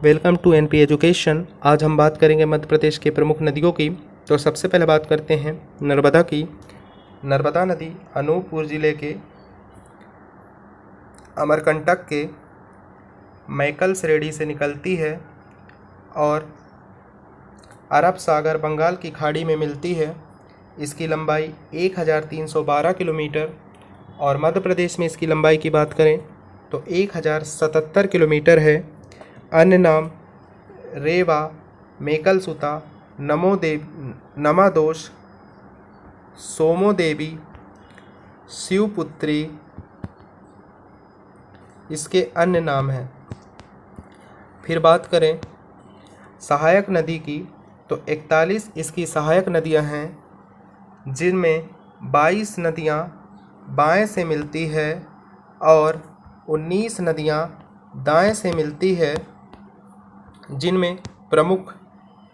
Welcome to NP education. आज हम बात करेंगे मध्य प्रदेश के प्रमुख नदियों की। तो सबसे पहले बात करते हैं नर्मदा की। नर्मदा नदी अनूपपुर ज़िले के अमरकंटक के मैकल श्रेणी से निकलती है और अरब सागर बंगाल की खाड़ी में मिलती है। इसकी लंबाई 1312 किलोमीटर और मध्य प्रदेश में इसकी लंबाई की बात करें तो 1077 किलोमीटर है। अन्य नाम रेवा, मेकलसुता, नमादोष, सोमोदेवी, शिवपुत्री इसके अन्य नाम हैं। फिर बात करें सहायक नदी की तो 41 इसकी सहायक नदियां हैं, जिनमें 22 नदियां बाएं से मिलती है और 19 नदियां दाएं से मिलती है, जिनमें प्रमुख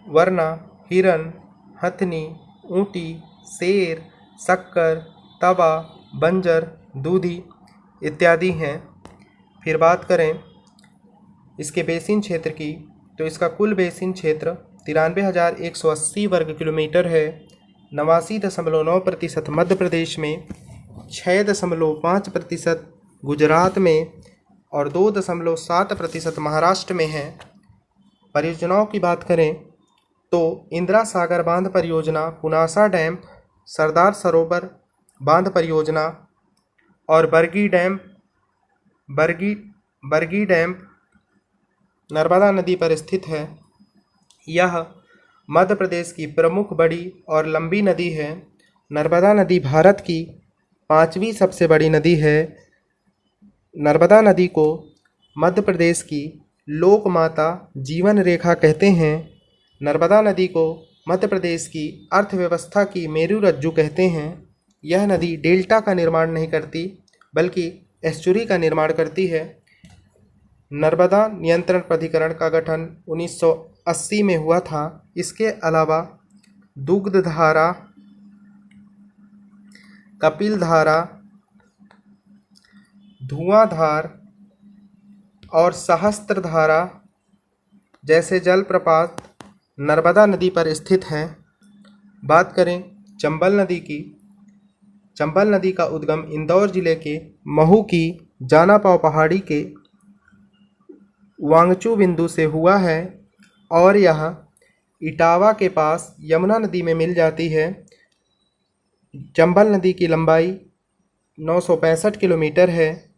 वरना, हिरन, हथनी, ऊँटी, शेर, शक्कर, तवा, बंजर, दूधी इत्यादि हैं। फिर बात करें इसके बेसिन क्षेत्र की तो इसका कुल बेसिन क्षेत्र 93,180 वर्ग किलोमीटर है। 89.9% मध्य प्रदेश में, 6.5% गुजरात में और 2.7% महाराष्ट्र में है। परियोजनाओं की बात करें तो इंदिरा सागर बांध परियोजना, पुनासा डैम, सरदार सरोवर बांध परियोजना और बरगी डैम नर्मदा नदी पर स्थित है। यह मध्य प्रदेश की प्रमुख बड़ी और लंबी नदी है। नर्मदा नदी भारत की 5वीं सबसे बड़ी नदी है। नर्मदा नदी को मध्य प्रदेश की लोक माता, जीवन रेखा कहते हैं। नर्मदा नदी को मध्य प्रदेश की अर्थव्यवस्था की मेरु रज्जु कहते हैं। यह नदी डेल्टा का निर्माण नहीं करती बल्कि एस्चुरी का निर्माण करती है। नर्मदा नियंत्रण प्राधिकरण का गठन 1980 में हुआ था। इसके अलावा दुग्धधारा, कपिलधारा, धुआंधार और सहस्त्रधारा जैसे जलप्रपात नर्मदा नदी पर स्थित हैं। बात करें चंबल नदी की। चंबल नदी का उद्गम इंदौर जिले के महू की जानापाव पहाड़ी के वांगचू बिंदु से हुआ है और यह इटावा के पास यमुना नदी में मिल जाती है। चंबल नदी की लंबाई 965 किलोमीटर है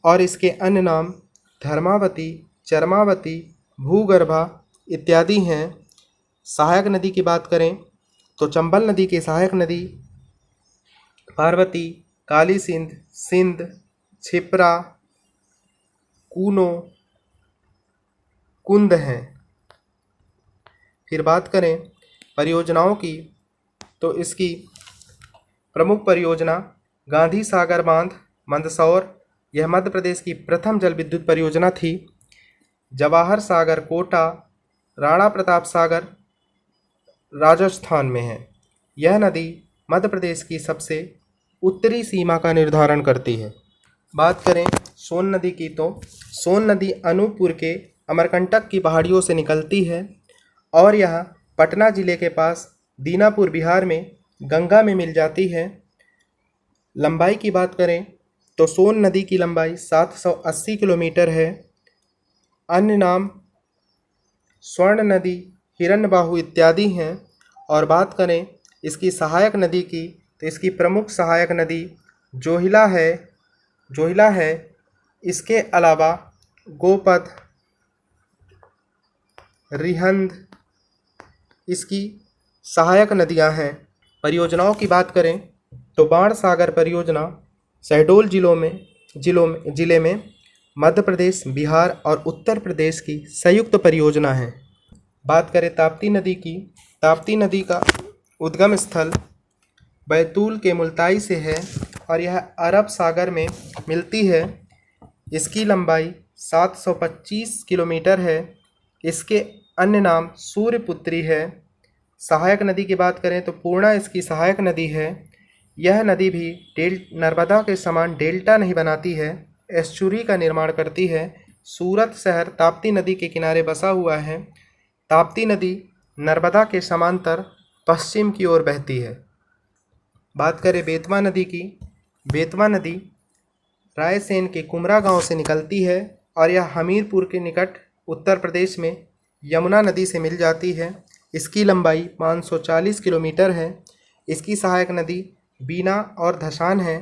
और इसके अन्य नाम धर्मावती, चरमावती, भूगर्भा इत्यादि हैं। सहायक नदी की बात करें तो चंबल नदी की सहायक नदी पार्वती, काली सिंध, सिंध, छिप्रा, कूनो, कुंद हैं। फिर बात करें परियोजनाओं की तो इसकी प्रमुख परियोजना गांधी सागर बांध, मंदसौर, यह मध्य प्रदेश की प्रथम जल विद्युत परियोजना थी। जवाहर सागर कोटा, राणा प्रताप सागर राजस्थान में है। यह नदी मध्य प्रदेश की सबसे उत्तरी सीमा का निर्धारण करती है। बात करें सोन नदी की तो सोन नदी अनूपपुर के अमरकंटक की पहाड़ियों से निकलती है और यह पटना जिले के पास दीनापुर बिहार में गंगा में मिल जाती है। लंबाई की बात करें तो सोन नदी की लंबाई 780 किलोमीटर है। अन्य नाम स्वर्ण नदी, हिरण्यबाहु इत्यादि हैं। और बात करें इसकी सहायक नदी की तो इसकी प्रमुख सहायक नदी जोहिला है। इसके अलावा गोपद, रिहंद इसकी सहायक नदियां हैं। परियोजनाओं की बात करें तो बाण सागर परियोजना शहडोल जिले में मध्य प्रदेश, बिहार और उत्तर प्रदेश की संयुक्त परियोजना है। बात करें ताप्ती नदी की। ताप्ती नदी का उद्गम स्थल बैतूल के मुल्ताई से है और यह अरब सागर में मिलती है। इसकी लंबाई 725 किलोमीटर है। इसके अन्य नाम सूर्यपुत्री है। सहायक नदी की बात करें तो पूर्णा इसकी सहायक नदी है। यह नदी भी नर्मदा के समान डेल्टा नहीं बनाती है, एस्चुरी का निर्माण करती है। सूरत शहर ताप्ती नदी के किनारे बसा हुआ है। ताप्ती नदी नर्मदा के समांतर पश्चिम की ओर बहती है। बात करें बेतवा नदी की। बेतवा नदी रायसेन के कुमरा गांव से निकलती है और यह हमीरपुर के निकट उत्तर प्रदेश में यमुना नदी से मिल जाती है। इसकी लंबाई 540 किलोमीटर है। इसकी सहायक नदी बीना और धशान है।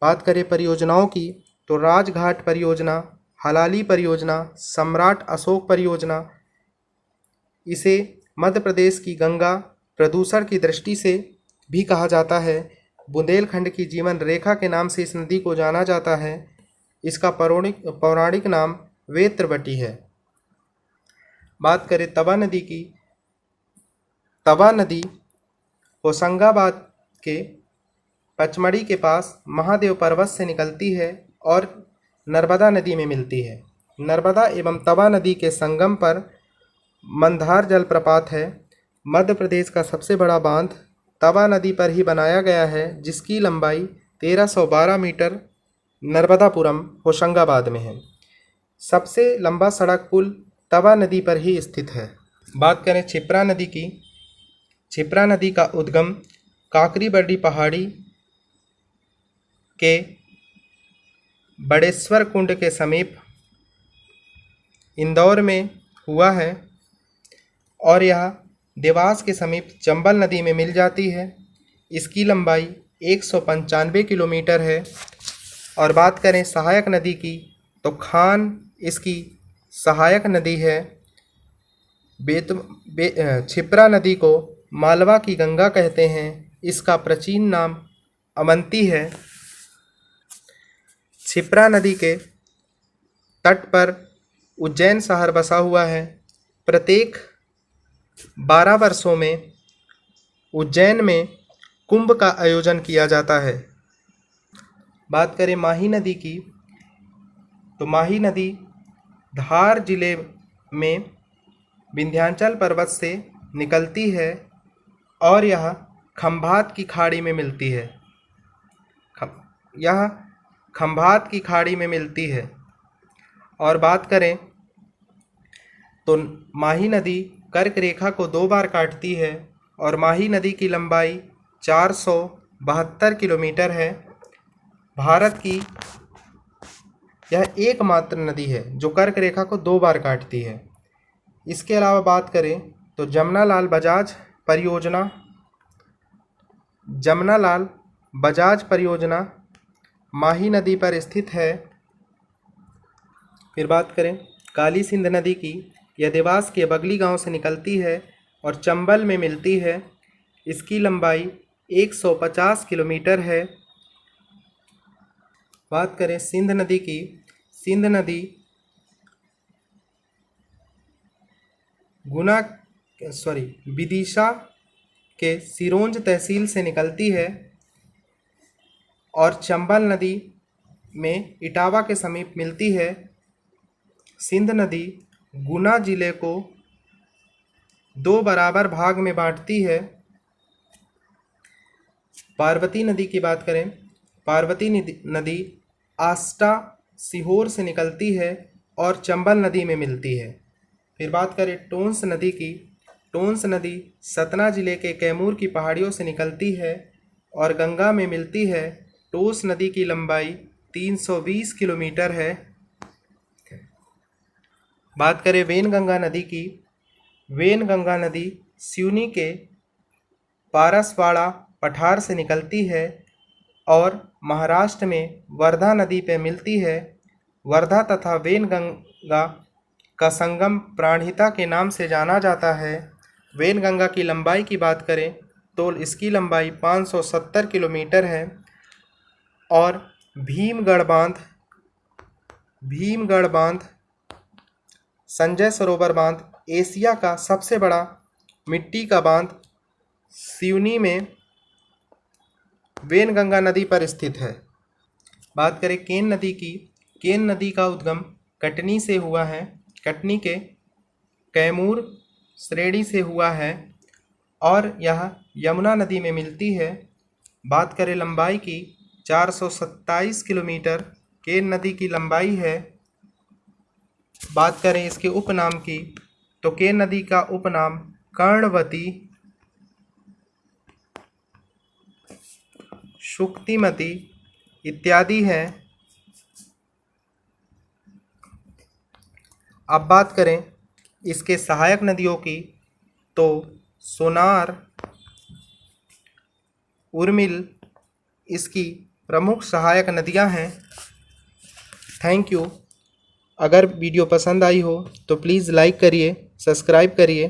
बात करें परियोजनाओं की तो राजघाट परियोजना, हलाली परियोजना, सम्राट अशोक परियोजना। इसे मध्य प्रदेश की गंगा प्रदूषण की दृष्टि से भी कहा जाता है। बुंदेलखंड की जीवन रेखा के नाम से इस नदी को जाना जाता है। इसका पौराणिक नाम वेत्रवटी है। बात करें तवा नदी की। तवा नदी होशंगाबाद के पचमढ़ी के पास महादेव पर्वत से निकलती है और नर्मदा नदी में मिलती है। नर्मदा एवं तवा नदी के संगम पर मंदार जलप्रपात है। मध्य प्रदेश का सबसे बड़ा बांध तवा नदी पर ही बनाया गया है, जिसकी लंबाई 1312 मीटर नर्मदापुरम होशंगाबाद में है। सबसे लंबा सड़क पुल तवा नदी पर ही स्थित है। बात करें क्षिप्रा नदी की। क्षिप्रा नदी का उद्गम काकरीबर्डी पहाड़ी के बड़ेश्वर कुंड के समीप इंदौर में हुआ है और यह देवास के समीप चंबल नदी में मिल जाती है। इसकी लंबाई 195 किलोमीटर है। और बात करें सहायक नदी की तो खान इसकी सहायक नदी है। क्षिप्रा नदी को मालवा की गंगा कहते हैं। इसका प्राचीन नाम अवंती है। क्षिप्रा नदी के तट पर उज्जैन शहर बसा हुआ है। प्रत्येक 12 वर्षों में उज्जैन में कुंभ का आयोजन किया जाता है। बात करें माही नदी की तो माही नदी धार जिले में विंध्याचल पर्वत से निकलती है और यह खंभात की खाड़ी में मिलती है। यह खंभात की खाड़ी में मिलती है। और बात करें तो माही नदी कर्क रेखा को 2 बार काटती है और माही नदी की लंबाई 472 किलोमीटर है। भारत की यह एकमात्र नदी है जो कर्क रेखा को 2 बार काटती है। इसके अलावा बात करें तो जमनालाल बजाज परियोजना माही नदी पर स्थित है। फिर बात करें काली सिंध नदी की। यह देवास के बगली गांव से निकलती है और चंबल में मिलती है। इसकी लंबाई 150 किलोमीटर है। बात करें सिंध नदी की। सिंध नदी विदिशा के सिरोंज तहसील से निकलती है और चंबल नदी में इटावा के समीप मिलती है। सिंध नदी गुना जिले को 2 बराबर भाग में बांटती है। पार्वती नदी की बात करें। पार्वती नदी आष्टा सीहोर से निकलती है और चंबल नदी में मिलती है। फिर बात करें टोंस नदी की। टोंस नदी सतना जिले के कैमूर की पहाड़ियों से निकलती है और गंगा में मिलती है। टोंस नदी की लंबाई 320 किलोमीटर है। बात करें वेनगंगा नदी की। वेनगंगा नदी सिवनी के पारसवाड़ा पठार से निकलती है और महाराष्ट्र में वर्धा नदी पर मिलती है। वर्धा तथा वेनगंगा का संगम प्राणहिता के नाम से जाना जाता है। वेनगंगा की लंबाई की बात करें तो इसकी लंबाई 570 किलोमीटर है। और भीमगढ़ बांध संजय सरोवर बांध एशिया का सबसे बड़ा मिट्टी का बांध सिवनी में वेनगंगा नदी पर स्थित है। बात करें केन नदी की। केन नदी का उद्गम कटनी से हुआ है। कटनी के कैमूर श्रेणी से हुआ है और यह यमुना नदी में मिलती है। बात करें लंबाई की 427 किलोमीटर केन नदी की लंबाई है। बात करें इसके उपनाम की तो केन नदी का उपनाम कर्णवती, शुक्तिमती इत्यादि है। अब बात करें इसके सहायक नदियों की तो सोनार, उर्मिल इसकी प्रमुख सहायक नदियां हैं। Thank you. अगर वीडियो पसंद आई हो तो प्लीज़ लाइक करिए, सब्सक्राइब करिए।